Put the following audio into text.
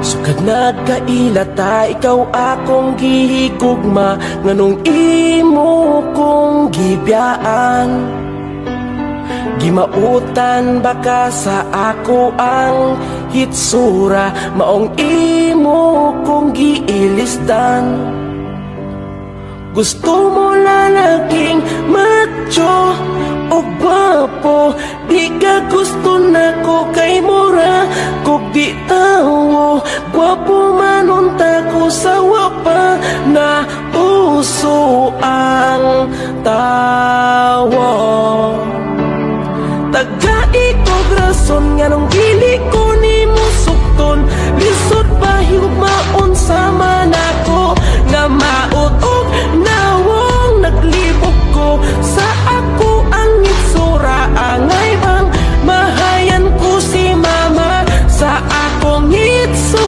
Sugad nagkailata, ikaw akong gihigugma, nganong imo kong gibiyaan. Gimautan baka sa ako ang hitsura, maong imo kong giilisdan. Gusto mo lalaging macho o gwapo, di ka gusto na ko kay mura kog di tawo. Gwapo manunta ko sa wapa na uso ang tao.